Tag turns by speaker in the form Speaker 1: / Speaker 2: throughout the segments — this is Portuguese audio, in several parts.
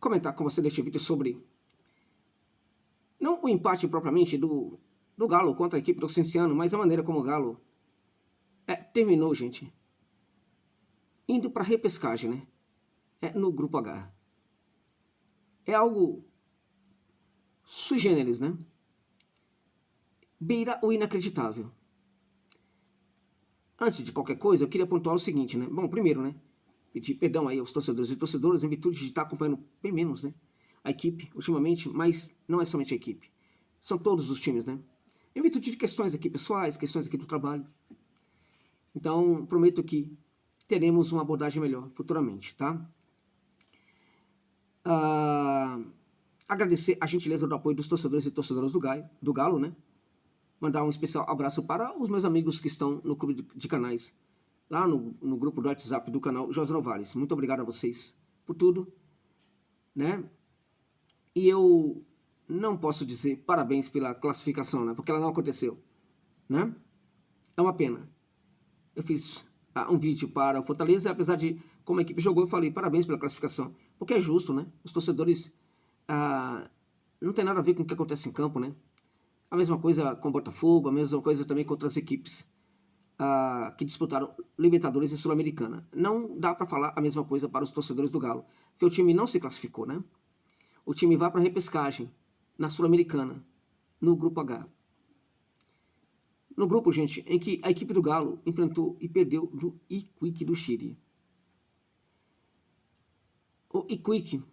Speaker 1: comentar com você neste vídeo sobre, não o empate propriamente do Galo contra a equipe do Cienciano, mas a maneira como o Galo terminou, gente, indo para repescagem, né? No grupo H. É algo sui generis, né? Beira o inacreditável. Antes de qualquer coisa, eu queria pontuar o seguinte, né? Bom, primeiro, né? Pedir perdão aí aos torcedores e torcedoras em virtude de estar acompanhando bem menos, né? A equipe, ultimamente, mas não é somente a equipe. São todos os times, né? Em virtude de questões aqui pessoais, questões aqui do trabalho. Então, prometo que teremos uma abordagem melhor futuramente, tá? Agradecer a gentileza do apoio dos torcedores e torcedoras do Galo, né? Mandar um especial abraço para os meus amigos que estão no clube de canais, lá no grupo do WhatsApp do canal José Novales. Muito obrigado a vocês por tudo, né? E eu não posso dizer parabéns pela classificação, né? Porque ela não aconteceu, né? É uma pena. Eu fiz um vídeo para o Fortaleza, apesar de como a equipe jogou, eu falei parabéns pela classificação, porque é justo, né? Os torcedores não tem nada a ver com o que acontece em campo, né? A mesma coisa com o Botafogo, a mesma coisa também com outras equipes que disputaram Libertadores e Sul-Americana. Não dá para falar a mesma coisa para os torcedores do Galo, porque o time não se classificou, né? O time vai para a repescagem na Sul-Americana, no Grupo H. No grupo, gente, em que a equipe do Galo enfrentou e perdeu do Iquique do Chile. O Iquique,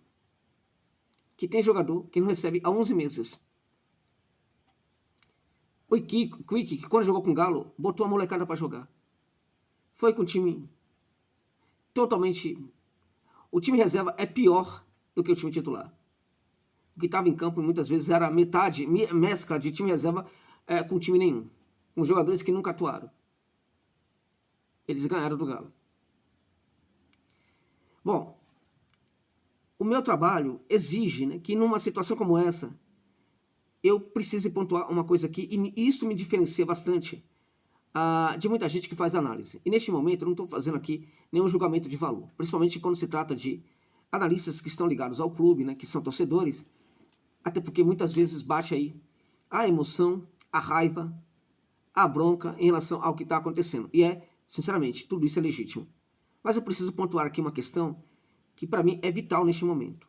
Speaker 1: que tem jogador que não recebe há 11 meses. O Iquique, que quando jogou com o Galo, botou a molecada para jogar. Foi com o time totalmente... O time reserva é pior do que o time titular. O que estava em campo muitas vezes era metade, mescla de time reserva com time nenhum. Com jogadores que nunca atuaram. Eles ganharam do Galo. Bom, o meu trabalho exige, né, que numa situação como essa, eu precise pontuar uma coisa aqui, e isso me diferencia bastante de muita gente que faz análise. E neste momento eu não estou fazendo aqui nenhum julgamento de valor, principalmente quando se trata de analistas que estão ligados ao clube, né, que são torcedores, até porque muitas vezes bate aí a emoção, a raiva, a bronca em relação ao que está acontecendo. E sinceramente, tudo isso é legítimo. Mas eu preciso pontuar aqui uma questão que para mim é vital neste momento.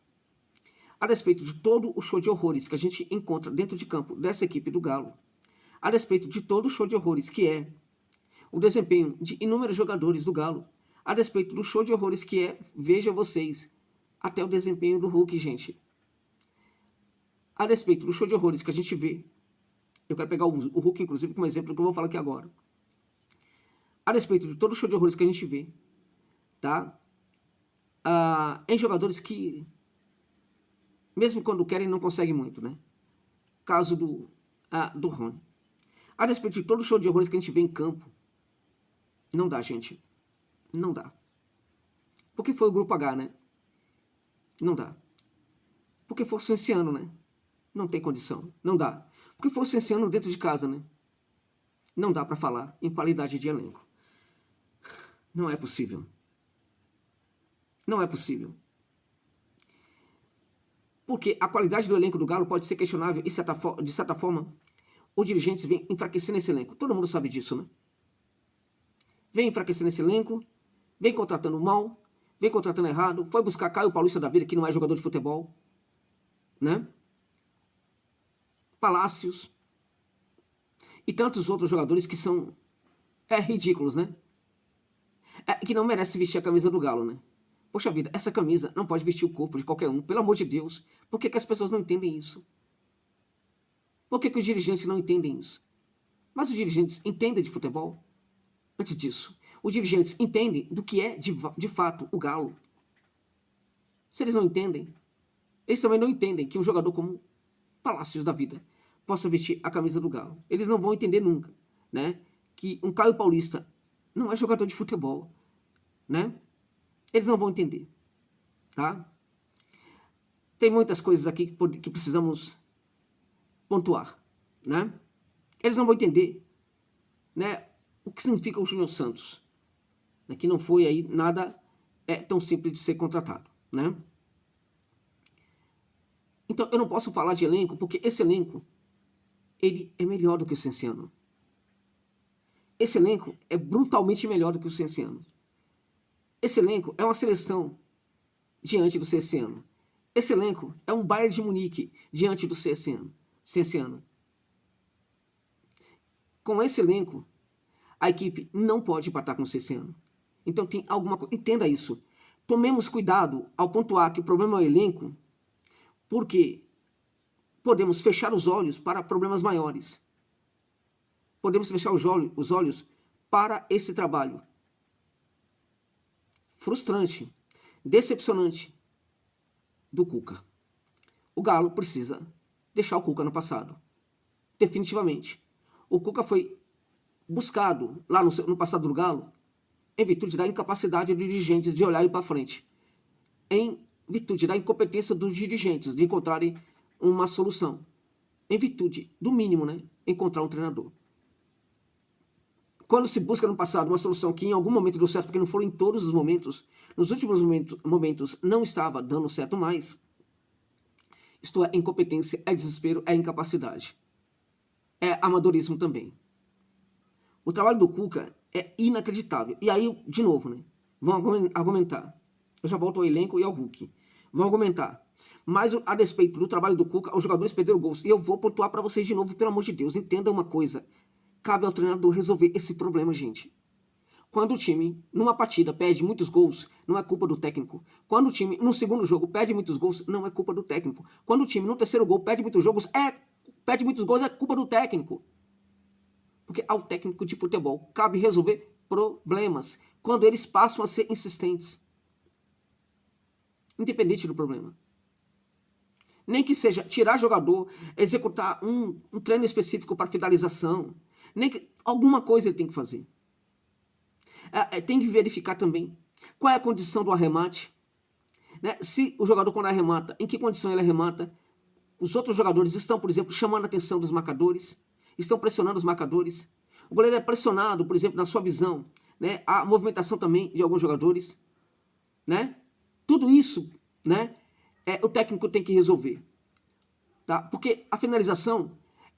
Speaker 1: A respeito de todo o show de horrores que a gente encontra dentro de campo dessa equipe do Galo, a respeito de todo o show de horrores que é o desempenho de inúmeros jogadores do Galo, a respeito do show de horrores que é, veja vocês, até o desempenho do Hulk, gente. A respeito do show de horrores que a gente vê, eu quero pegar o Hulk, inclusive, como exemplo do que eu vou falar aqui agora. A respeito de todo o show de horrores que a gente vê, tá? Em jogadores que, mesmo quando querem, não conseguem muito, né? Caso do Rony. A respeito de todo o show de horrores que a gente vê em campo, não dá, gente. Não dá. Porque foi o Grupo H, né? Não dá. Porque foi o Cienciano, né? Não tem condição. Não dá. Porque foi o Cienciano dentro de casa, né? Não dá para falar em qualidade de elenco. Não é possível. Não é possível. Porque a qualidade do elenco do Galo pode ser questionável e, de certa forma, os dirigentes vêm enfraquecendo esse elenco. Todo mundo sabe disso, né? Vem enfraquecendo esse elenco, vem contratando mal, vem contratando errado, foi buscar Caio Paulista da vida, que não é jogador de futebol, né? Palácios e tantos outros jogadores que são ridículos, né? Que não merece vestir a camisa do Galo, né? Poxa vida, essa camisa não pode vestir o corpo de qualquer um, pelo amor de Deus. Por que as pessoas não entendem isso? Por que os dirigentes não entendem isso? Mas os dirigentes entendem de futebol? Antes disso, os dirigentes entendem do que é de fato o Galo. Se eles não entendem, eles também não entendem que um jogador como Palácios da vida possa vestir a camisa do Galo. Eles não vão entender nunca, né? Que um Caio Paulista não é jogador de futebol, né? Eles não vão entender, tá? Tem muitas coisas aqui que precisamos pontuar, né? Eles não vão entender, né, o que significa o Júnior Santos, né, que não foi aí nada tão simples de ser contratado, né? Então eu não posso falar de elenco, porque esse elenco, ele é melhor do que o Cienciano. Esse elenco é brutalmente melhor do que o Cienciano. Esse elenco é uma seleção diante do Cienciano. Esse elenco é um Bayern de Munique diante do Cienciano. Com esse elenco, a equipe não pode empatar com o Cienciano. Então tem alguma coisa. Entenda isso. Tomemos cuidado ao pontuar que o problema é o elenco, porque podemos fechar os olhos para problemas maiores. Podemos fechar os olhos para esse trabalho frustrante, decepcionante do Cuca. O Galo precisa deixar o Cuca no passado. Definitivamente. O Cuca foi buscado lá no passado do Galo em virtude da incapacidade dos dirigentes de olharem para frente. Em virtude da incompetência dos dirigentes de encontrarem uma solução. Em virtude do mínimo, né? Encontrar um treinador. Quando se busca no passado uma solução que em algum momento deu certo, porque não foram em todos os momentos, nos últimos momentos não estava dando certo mais, isto é incompetência, é desespero, é incapacidade. É amadorismo também. O trabalho do Cuca é inacreditável. E aí, de novo, né? Vão argumentar. Eu já volto ao elenco e ao Hulk. Vão argumentar. Mas, a despeito do trabalho do Cuca, os jogadores perderam gols. E eu vou pontuar para vocês de novo, pelo amor de Deus. Entenda uma coisa. Cabe ao treinador resolver esse problema, gente. Quando o time, numa partida, perde muitos gols, não é culpa do técnico. Quando o time, no segundo jogo, perde muitos gols, não é culpa do técnico. Quando o time, no terceiro gol, perde muitos gols, é culpa do técnico. Porque ao técnico de futebol cabe resolver problemas quando eles passam a ser insistentes. Independente do problema. Nem que seja tirar jogador, executar um treino específico para finalização. Nem que alguma coisa ele tem que fazer. Tem que verificar também qual é a condição do arremate. Né? Se o jogador, quando arremata, em que condição ele arremata. Os outros jogadores estão, por exemplo, chamando a atenção dos marcadores, estão pressionando os marcadores. O goleiro é pressionado, por exemplo, na sua visão, né? A movimentação também de alguns jogadores, né? Tudo isso, né? O técnico tem que resolver, tá? Porque a finalização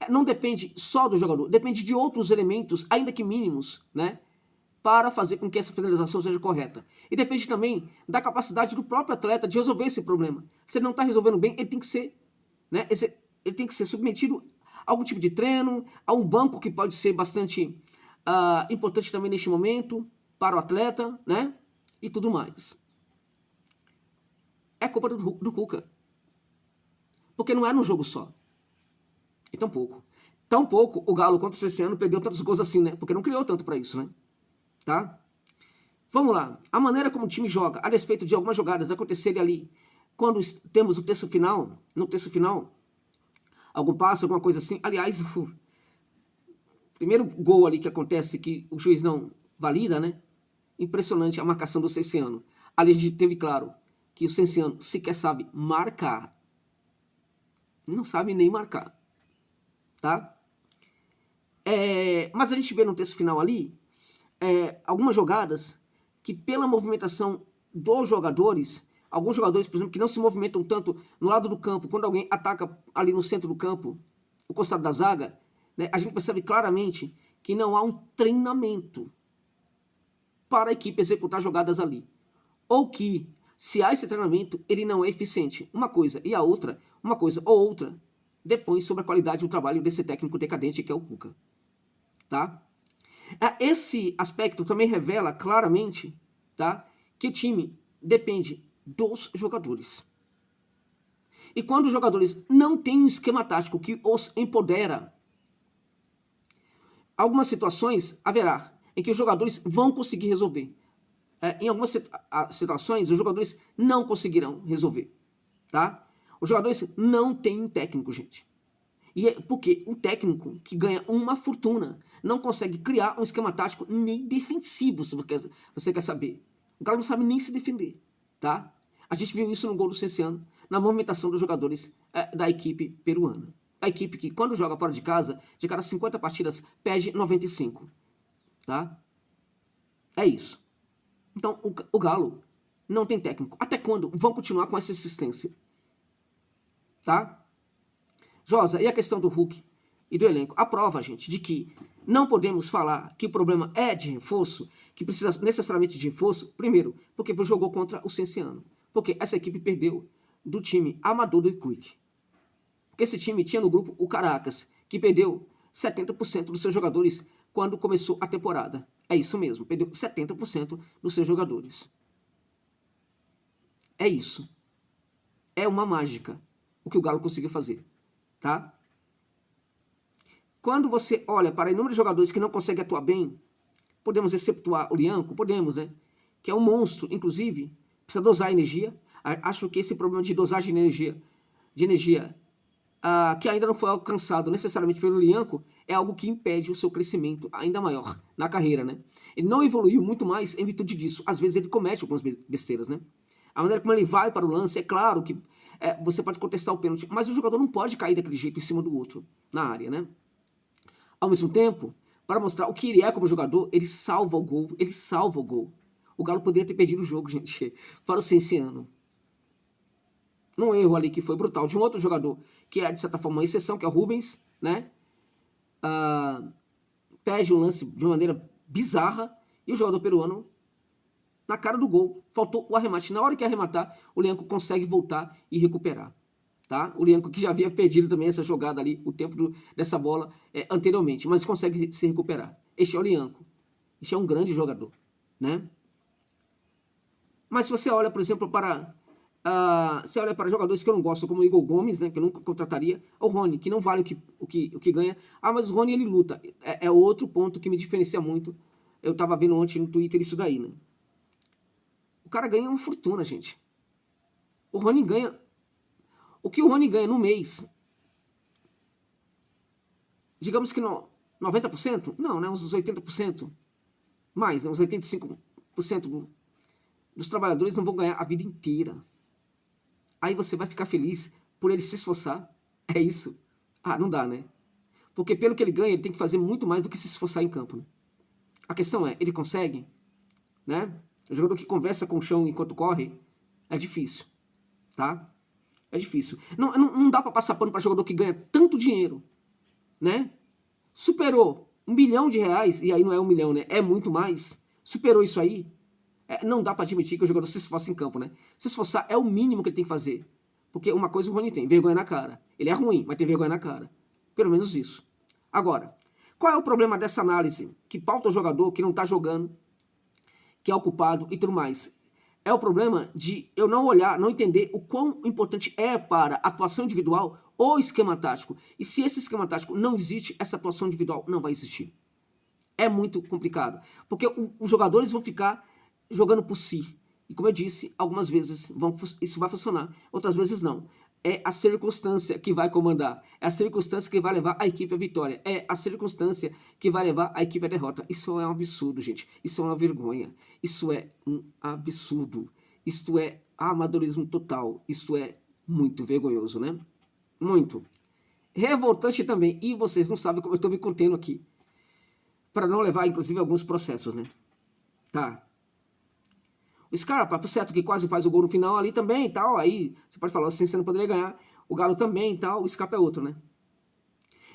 Speaker 1: não depende só do jogador, depende de outros elementos, ainda que mínimos, né? Para fazer com que essa finalização seja correta. E depende também da capacidade do próprio atleta de resolver esse problema. Se ele não está resolvendo bem, ele tem que ser, né? Ele tem que ser submetido a algum tipo de treino, a um banco que pode ser bastante importante também neste momento para o atleta, né? E tudo mais. É culpa do Cuca. Porque não era um jogo só. E tão pouco. Tão pouco o Galo contra o Cienciano perdeu tantos gols assim, né? Porque não criou tanto para isso, né? Tá? Vamos lá. A maneira como o time joga, a despeito de algumas jogadas acontecerem ali, quando temos o terço final, no terço final, algum passe, alguma coisa assim. Aliás, o primeiro gol ali que acontece, que o juiz não valida, né? Impressionante a marcação do Cienciano. Ali a gente teve claro que o Cienciano sequer sabe marcar. Não sabe nem marcar. Tá? Mas a gente vê no terço final ali, algumas jogadas que pela movimentação dos jogadores, alguns jogadores, por exemplo, que não se movimentam tanto no lado do campo, quando alguém ataca ali no centro do campo, o costado da zaga, né, a gente percebe claramente que não há um treinamento para a equipe executar jogadas ali. Ou que, se há esse treinamento, ele não é eficiente. Uma coisa e a outra, uma coisa ou outra, depõe sobre a qualidade do trabalho desse técnico decadente que é o Cuca. Tá? Esse aspecto também revela claramente, tá, que o time depende dos jogadores. E quando os jogadores não têm um esquema tático que os empodera, algumas situações haverá em que os jogadores vão conseguir resolver. Em algumas situações, os jogadores não conseguirão resolver. Tá? Os jogadores não têm um técnico, gente. E é porque um técnico que ganha uma fortuna não consegue criar um esquema tático nem defensivo, se você quer saber. O Galo não sabe nem se defender, tá? A gente viu isso no gol do Cienciano, na movimentação dos jogadores da equipe peruana. A equipe que, quando joga fora de casa, de cada 50 partidas, perde 95, tá? É isso. Então, o Galo não tem técnico. Até quando vão continuar com essa insistência? tá? Josa, e a questão do Hulk e do elenco? A prova, gente, de que não podemos falar que o problema é de reforço, que precisa necessariamente de reforço, primeiro, porque jogou contra o Cienciano. Porque essa equipe perdeu do time amador do Quick. Porque esse time tinha no grupo o Caracas, que perdeu 70% dos seus jogadores quando começou a temporada. É isso mesmo, perdeu 70% dos seus jogadores. É isso. É uma mágica o que o Galo conseguiu fazer, tá? Quando você olha para inúmeros jogadores que não conseguem atuar bem, podemos exceptuar o Lianco, podemos, né? Que é um monstro, inclusive, precisa dosar energia. Acho que esse problema de dosagem de energia que ainda não foi alcançado necessariamente pelo Lianco, é algo que impede o seu crescimento ainda maior na carreira, né? Ele não evoluiu muito mais em virtude disso. Às vezes ele comete algumas besteiras, né? A maneira como ele vai para o lance, é claro que você pode contestar o pênalti, mas o jogador não pode cair daquele jeito em cima do outro na área, né? Ao mesmo tempo, para mostrar o que ele é como jogador, ele salva o gol, ele salva o gol. O Galo poderia ter perdido o jogo, gente, para o Cienciano. Num erro ali que foi brutal de um outro jogador, que é de certa forma uma exceção, que é o Rubens, né? Perde o lance de uma maneira bizarra e o jogador peruano na cara do gol. Faltou o arremate. Na hora que arrematar, o Lianco consegue voltar e recuperar. Tá? O Lianco que já havia perdido também essa jogada ali, o tempo dessa bola anteriormente, mas consegue se recuperar. Este é o Lianco. Este é um grande jogador, né? Mas se você olha, por exemplo, para você olha para jogadores que eu não gosto, como o Igor Gomes, né, que eu nunca contrataria, o Rony, que não vale o que ganha. Mas o Rony, ele luta. É outro ponto que me diferencia muito. Eu estava vendo ontem no Twitter isso daí, né? O cara ganha uma fortuna, gente. O Rony ganha... O que o Rony ganha no mês, digamos que 90%? Não, né? Uns 80%. Mais, né? Uns 85% dos trabalhadores não vão ganhar a vida inteira. Aí você vai ficar feliz por ele se esforçar? É isso? Não dá, né? Porque pelo que ele ganha, ele tem que fazer muito mais do que se esforçar em campo, né? A questão é, ele consegue? Né? O jogador que conversa com o chão enquanto corre, é difícil, tá? É difícil. Não dá pra passar pano pra jogador que ganha tanto dinheiro, né? Superou R$ 1 milhão, e aí não é 1 milhão, né? É muito mais. Superou isso aí. Não dá pra admitir que o jogador se esforça em campo, né? Se esforçar é o mínimo que ele tem que fazer. Porque uma coisa o Rony tem, vergonha na cara. Ele é ruim, mas tem vergonha na cara. Pelo menos isso. Agora, qual é o problema dessa análise que pauta o jogador que não tá jogando, que é ocupado e tudo mais? É o problema de eu não olhar, não entender o quão importante é para a atuação individual o esquema tático. E se esse esquema tático não existe, essa atuação individual não vai existir. É muito complicado. Porque os jogadores vão ficar jogando por si. E como eu disse, algumas vezes isso vai funcionar, outras vezes não. É a circunstância que vai comandar. É a circunstância que vai levar a equipe à vitória. É a circunstância que vai levar a equipe à derrota. Isso é um absurdo, gente. Isso é uma vergonha. Isso é um absurdo. Isto é amadorismo total. Isto é muito vergonhoso, né? Muito. Revoltante também. E vocês não sabem como eu estou me contendo aqui. Para não levar, inclusive, alguns processos, né? Tá. O Scarpa, por certo, que quase faz o gol no final ali também e tal. Aí você pode falar assim, você não poderia ganhar. O Galo também e tal. O Scarpa é outro, né?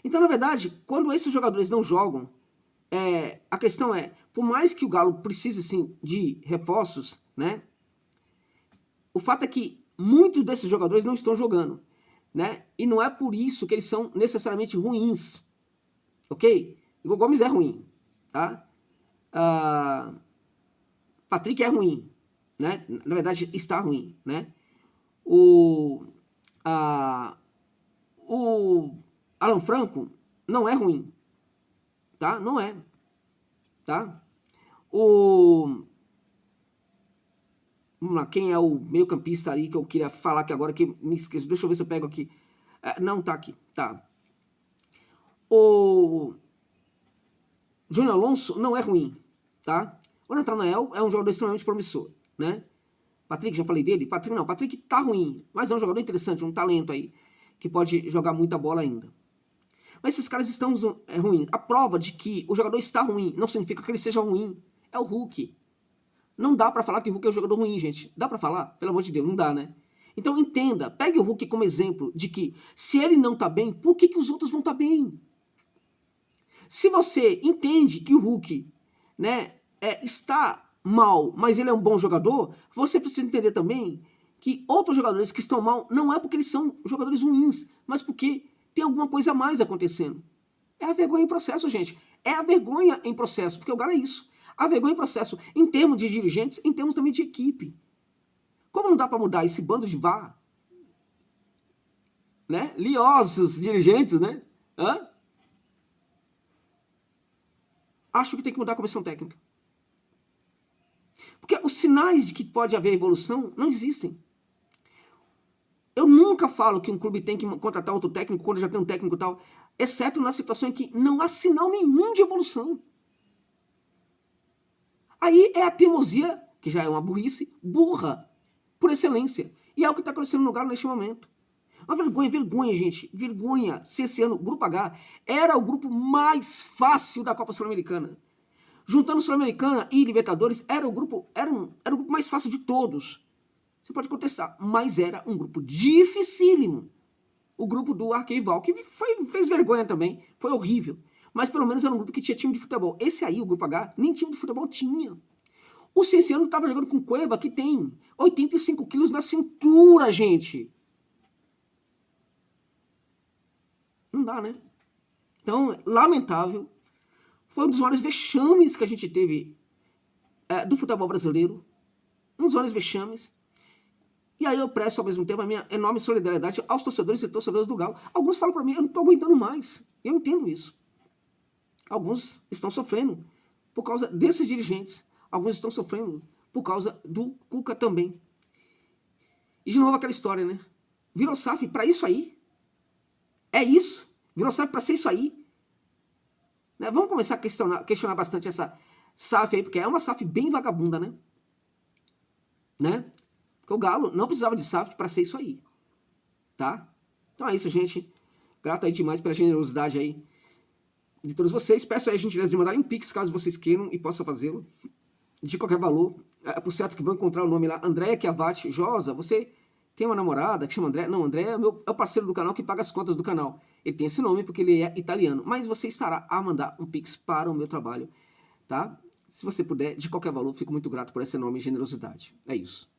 Speaker 1: Então, na verdade, quando esses jogadores não jogam, a questão é, por mais que o Galo precise, sim, de reforços, né? O fato é que muitos desses jogadores não estão jogando, né? E não é por isso que eles são necessariamente ruins, ok? O Gomes é ruim, tá? Patrick é ruim, né? Na verdade, está ruim, né? O Alan Franco não é ruim, tá? Não é, tá? Vamos lá, quem é o meio campista ali que eu queria falar aqui agora, que me esqueço, deixa eu ver se eu pego aqui. Não, tá aqui, tá. O Júnior Alonso não é ruim, tá? O Natanael é um jogador extremamente promissor, né? Patrick, já falei dele? Patrick tá ruim, mas é um jogador interessante, um talento aí, que pode jogar muita bola ainda. Mas esses caras estão ruins. A prova de que o jogador está ruim não significa que ele seja ruim. É o Hulk. Não dá pra falar que o Hulk é um jogador ruim, gente. Dá pra falar? Pelo amor de Deus, não dá, né? Então entenda, pegue o Hulk como exemplo de que se ele não está bem, por que os outros vão estar bem? Se você entende que o Hulk, né, está mal, mas ele é um bom jogador, você precisa entender também que outros jogadores que estão mal não é porque eles são jogadores ruins, mas porque tem alguma coisa a mais acontecendo. É a vergonha em processo, gente. É a vergonha em processo, porque o Galo é isso. A vergonha em processo, em termos de dirigentes, em termos também de equipe. Como não dá para mudar esse bando de vá, né? Liosos dirigentes, né? Hã? Acho que tem que mudar a comissão técnica. Porque os sinais de que pode haver evolução não existem. Eu nunca falo que um clube tem que contratar outro técnico quando já tem um técnico e tal, exceto na situação em que não há sinal nenhum de evolução. Aí é a teimosia, que já é uma burrice, burra, por excelência. E é o que está acontecendo no Galo neste momento. Uma vergonha, gente. Vergonha se esse ano o Grupo H era o grupo mais fácil da Copa Sul-Americana. Juntando Sul-Americana e Libertadores, era o grupo mais fácil de todos. Você pode contestar, mas era um grupo dificílimo. O grupo do Arquival, que fez vergonha também, foi horrível. Mas pelo menos era um grupo que tinha time de futebol. Esse aí, o Grupo H, nem time de futebol tinha. O Cienciano estava jogando com Cueva, que tem 85 quilos na cintura, gente. Não dá, né? Então, lamentável. Foi um dos maiores vexames que a gente teve do futebol brasileiro. Um dos maiores vexames. E aí eu presto ao mesmo tempo a minha enorme solidariedade aos torcedores e torcedoras do Galo. Alguns falam para mim, eu não estou aguentando mais. Eu entendo isso. Alguns estão sofrendo por causa desses dirigentes. Alguns estão sofrendo por causa do Cuca também. E de novo aquela história, né? Virou SAF para isso aí? É isso? Virou SAF para ser isso aí? Né? Vamos começar a questionar bastante essa SAF aí, porque é uma SAF bem vagabunda, né? Porque o Galo não precisava de SAF para ser isso aí, tá? Então é isso, gente. Grato aí demais pela generosidade aí de todos vocês. Peço aí a gentileza de mandarem um pix, caso vocês queiram e possam fazê-lo, de qualquer valor. É por certo que vão encontrar o nome lá, Andréia Chiavati. Josa, você tem uma namorada que chama André? Não, André é o parceiro do canal que paga as contas do canal. Ele tem esse nome porque ele é italiano. Mas você estará a mandar um pix para o meu trabalho, tá? Se você puder, de qualquer valor, fico muito grato por esse nome e generosidade. É isso.